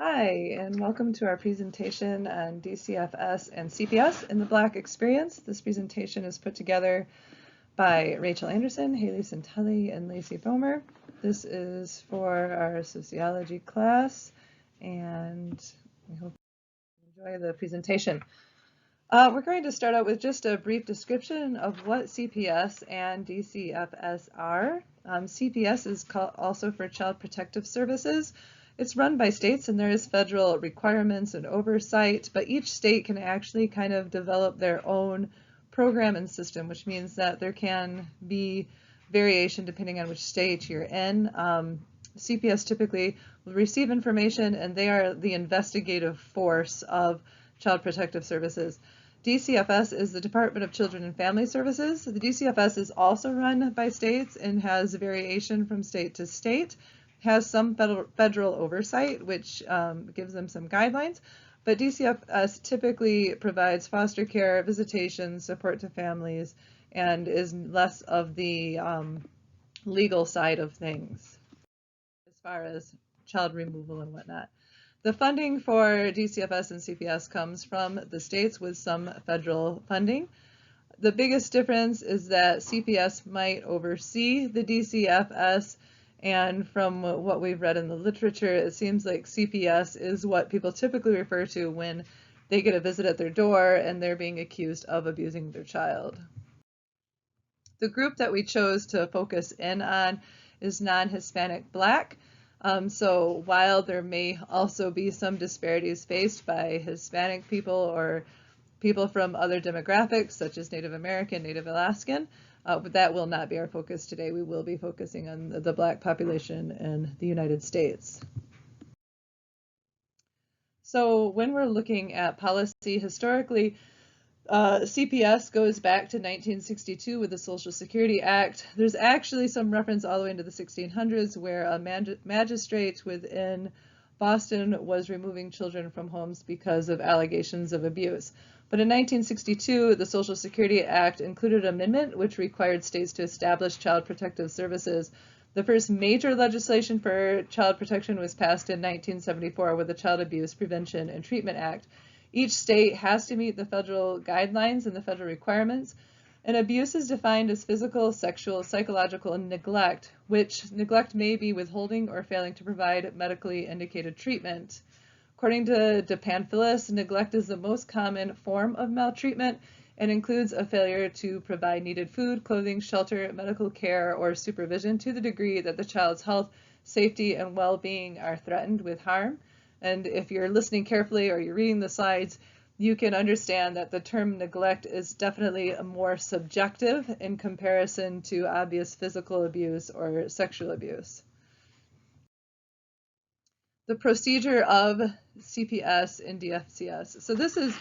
Hi, and welcome to our presentation on DCFS and CPS in the Black Experience. This presentation is put together by Rachel Anderson, Haley Santelli, and Lacey Bomer. This is for our sociology class, and we hope you enjoy the presentation. We're going to start out with just a brief description of what CPS and DCFS are. CPS is also for Child Protective Services. It's run by states and there is federal requirements and oversight, but each state can actually kind of develop their own program and system, which means that there can be variation depending on which state you're in. CPS typically will receive information and they are the investigative force of Child Protective Services. DCFS is the Department of Children and Family Services. The DCFS is also run by states and has variation from state to state, has some federal oversight, which gives them some guidelines, but DCFS typically provides foster care, visitation, support to families, and is less of the legal side of things as far as child removal and whatnot. The funding for DCFS and CPS comes from the states with some federal funding. The biggest difference is that CPS might oversee the DCFS, and from what we've read in the literature, it seems like CPS is what people typically refer to when they get a visit at their door and they're being accused of abusing their child. The group that we chose to focus in on is non-Hispanic Black. So while there may also be some disparities faced by Hispanic people or people from other demographics such as Native American, Native Alaskan, but that will not be our focus today. We will be focusing on the Black population in the United States. So when we're looking at policy historically, CPS goes back to 1962 with the Social Security Act. There's actually some reference all the way into the 1600s where a magistrate within Boston was removing children from homes because of allegations of abuse. But in 1962, the Social Security Act included an amendment which required states to establish child protective services. The first major legislation for child protection was passed in 1974 with the Child Abuse Prevention and Treatment Act. Each state has to meet the federal guidelines and the federal requirements. And abuse is defined as physical, sexual, psychological, and neglect, which neglect may be withholding or failing to provide medically indicated treatment. According to DePanfilis, neglect is the most common form of maltreatment and includes a failure to provide needed food, clothing, shelter, medical care, or supervision to the degree that the child's health, safety, and well-being are threatened with harm. And if you're listening carefully or you're reading the slides, you can understand that the term neglect is definitely more subjective in comparison to obvious physical abuse or sexual abuse. The procedure of CPS and DFCS. So this is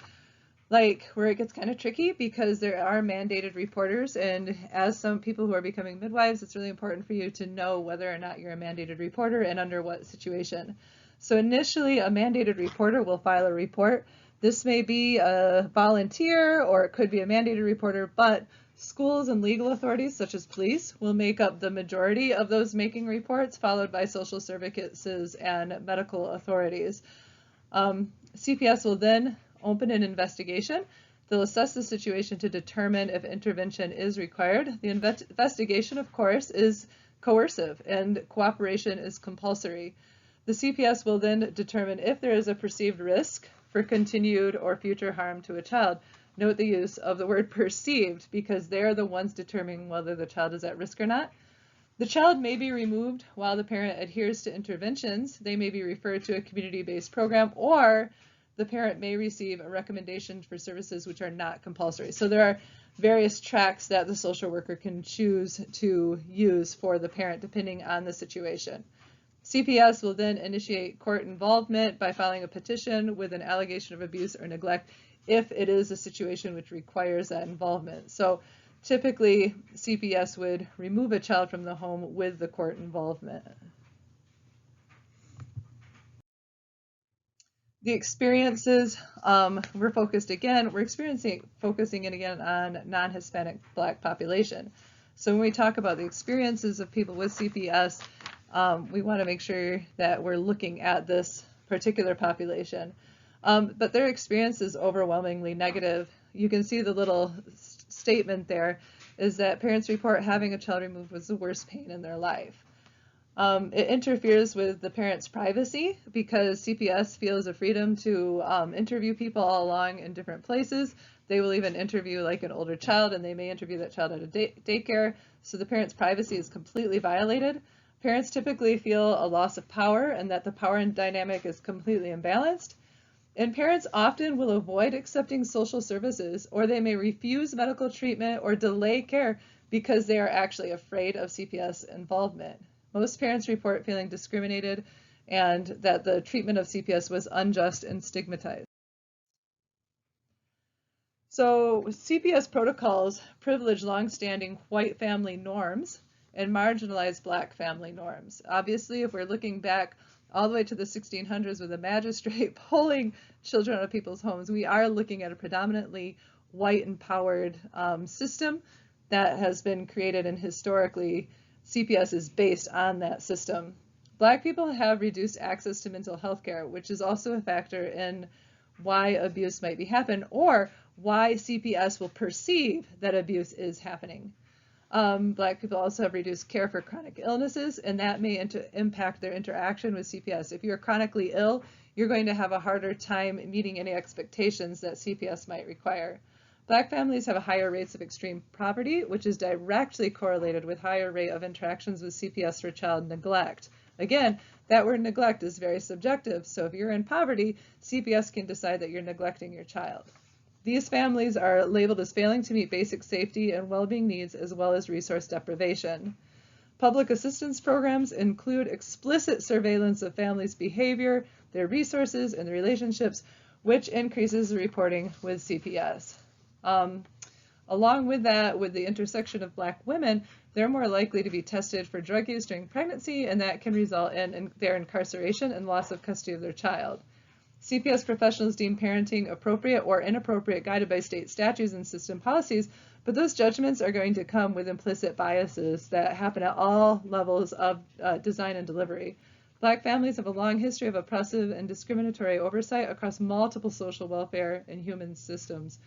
like where it gets kind of tricky because there are mandated reporters, and as some people who are becoming midwives, it's really important for you to know whether or not you're a mandated reporter and under what situation. So initially, a mandated reporter will file a report. This may be a volunteer or it could be a mandated reporter, but schools and legal authorities such as police will make up the majority of those making reports, followed by social services and medical authorities. CPS will then open an investigation. They'll assess the situation to determine if intervention is required. The investigation, of course, is coercive and cooperation is compulsory. The CPS will then determine if there is a perceived risk for continued or future harm to a child. Note the use of the word perceived because they're the ones determining whether the child is at risk or not. The child may be removed while the parent adheres to interventions. They may be referred to a community-based program, or the parent may receive a recommendation for services which are not compulsory. So there are various tracks that the social worker can choose to use for the parent depending on the situation. CPS will then initiate court involvement by filing a petition with an allegation of abuse or neglect if it is a situation which requires that involvement. So typically, CPS would remove a child from the home with the court involvement. The experiences, we're focusing in again on non-Hispanic Black population. So when we talk about the experiences of people with CPS, we want to make sure that we're looking at this particular population. But their experience is overwhelmingly negative. You can see the little statement there is that parents report having a child removed was the worst pain in their life. It interferes with the parent's privacy because CPS feels a freedom to interview people all along in different places. They will even interview like an older child, and they may interview that child at a daycare. So the parent's privacy is completely violated. Parents typically feel a loss of power and that the power dynamic is completely imbalanced. And parents often will avoid accepting social services, or they may refuse medical treatment or delay care because they are actually afraid of CPS involvement. Most parents report feeling discriminated and that the treatment of CPS was unjust and stigmatized. So CPS protocols privilege longstanding white family norms and marginalize Black family norms. Obviously, if we're looking back all the way to the 1600s with a magistrate pulling children out of people's homes, we are looking at a predominantly white empowered system that has been created, and historically CPS is based on that system. Black people have reduced access to mental health care, which is also a factor in why abuse might be happening, or why CPS will perceive that abuse is happening. Black people also have reduced care for chronic illnesses, and that may impact their interaction with CPS. If you're chronically ill, you're going to have a harder time meeting any expectations that CPS might require. Black families have higher rates of extreme poverty, which is directly correlated with higher rate of interactions with CPS for child neglect. Again, that word neglect is very subjective, so if you're in poverty, CPS can decide that you're neglecting your child. These families are labeled as failing to meet basic safety and well-being needs, as well as resource deprivation. Public assistance programs include explicit surveillance of families' behavior, their resources, and their relationships, which increases the reporting with CPS. Along with that, with the intersection of Black women, they're more likely to be tested for drug use during pregnancy, and that can result in their incarceration and loss of custody of their child. CPS professionals deem parenting appropriate or inappropriate, guided by state statutes and system policies, but those judgments are going to come with implicit biases that happen at all levels of design and delivery. Black families have a long history of oppressive and discriminatory oversight across multiple social welfare and human systems.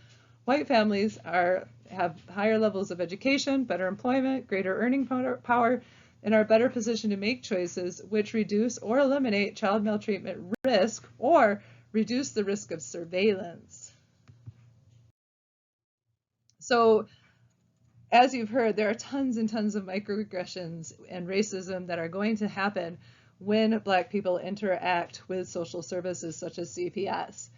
White families have higher levels of education, better employment, greater earning power, and are better positioned to make choices which reduce or eliminate child maltreatment risk or reduce the risk of surveillance. So, as you've heard, there are tons and tons of microaggressions and racism that are going to happen when Black people interact with social services such as CPS.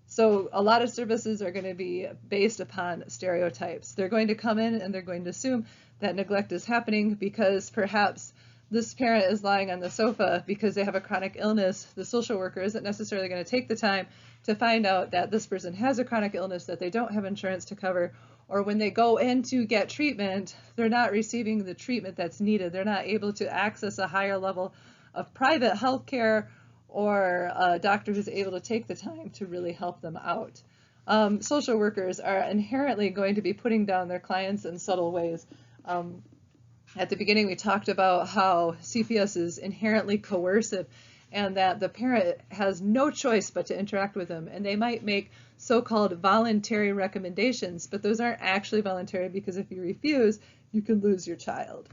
So a lot of services are going to be based upon stereotypes. They're going to come in and they're going to assume that neglect is happening because perhaps this parent is lying on the sofa because they have a chronic illness. The social worker isn't necessarily going to take the time to find out that this person has a chronic illness that they don't have insurance to cover, or when they go in to get treatment, they're not receiving the treatment that's needed. They're not able to access a higher level of private health care or a doctor who's able to take the time to really help them out. Social workers are inherently going to be putting down their clients in subtle ways. At the beginning, we talked about how CPS is inherently coercive and that the parent has no choice but to interact with them. And they might make so-called voluntary recommendations, but those aren't actually voluntary because if you refuse, you can lose your child.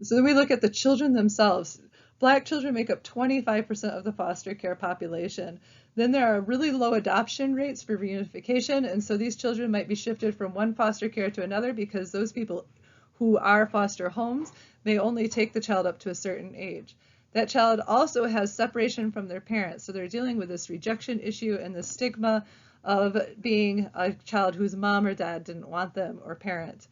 So then we look at the children themselves. Black children make up 25% of the foster care population. Then there are really low adoption rates for reunification, and so these children might be shifted from one foster care to another because those people who are foster homes may only take the child up to a certain age. That child also has separation from their parents, so they're dealing with this rejection issue and the stigma of being a child whose mom or dad didn't want them or parent.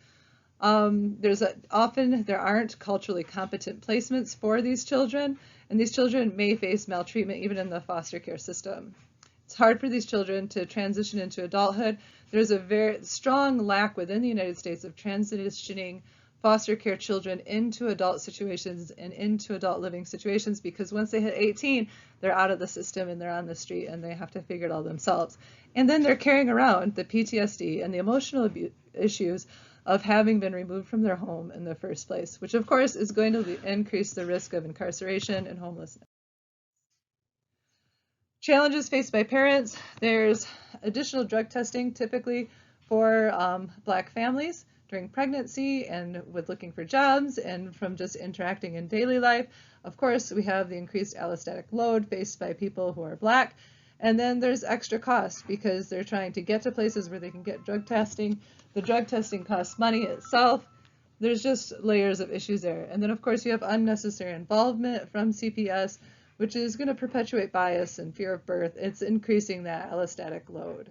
Often there aren't culturally competent placements for these children, and these children may face maltreatment even in the foster care system. It's hard for these children to transition into adulthood. There's a very strong lack within the United States of transitioning foster care children into adult situations and into adult living situations, because once they hit 18, they're out of the system and they're on the street and they have to figure it all themselves. And then they're carrying around the PTSD and the emotional issues of having been removed from their home in the first place, which of course is going to increase the risk of incarceration and homelessness. Challenges faced by parents. There's additional drug testing typically for Black families during pregnancy and with looking for jobs and from just interacting in daily life. Of course, we have the increased allostatic load faced by people who are Black. And then there's extra cost because they're trying to get to places where they can get drug testing. The drug testing costs money itself. There's just layers of issues there. And then, of course, you have unnecessary involvement from CPS, which is going to perpetuate bias and fear of birth. It's increasing that allostatic load.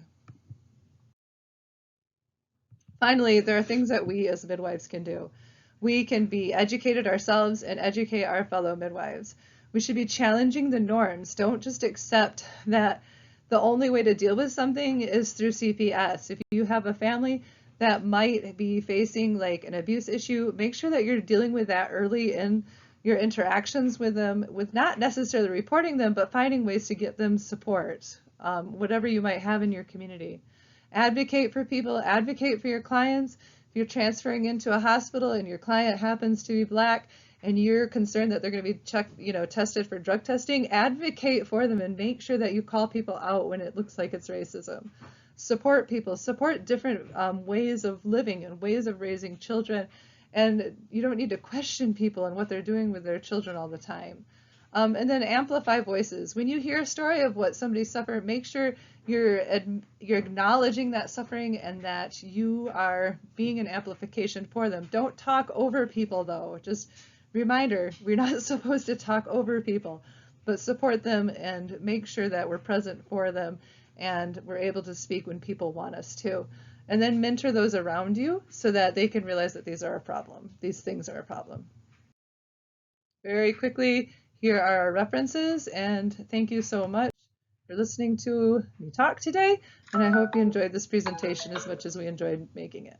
Finally, there are things that we as midwives can do. We can be educated ourselves and educate our fellow midwives. We should be challenging the norms. Don't just accept that the only way to deal with something is through CPS. If you have a family that might be facing like an abuse issue, make sure that you're dealing with that early in your interactions with them, with not necessarily reporting them, but finding ways to get them support, whatever you might have in your community. Advocate for people, advocate for your clients. If you're transferring into a hospital and your client happens to be Black and you're concerned that they're going to be checked, tested for drug testing, advocate for them and make sure that you call people out when it looks like it's racism. Support people, support different ways of living and ways of raising children. And you don't need to question people and what they're doing with their children all the time. And then amplify voices. When you hear a story of what somebody suffered, make sure you're acknowledging that suffering and that you are being an amplification for them. Don't talk over people, though. Just reminder, we're not supposed to talk over people, but support them and make sure that we're present for them and we're able to speak when people want us to. And then mentor those around you so that they can realize that these are a problem. These things are a problem. Very quickly, here are our references, and thank you so much for listening to me talk today, and I hope you enjoyed this presentation as much as we enjoyed making it.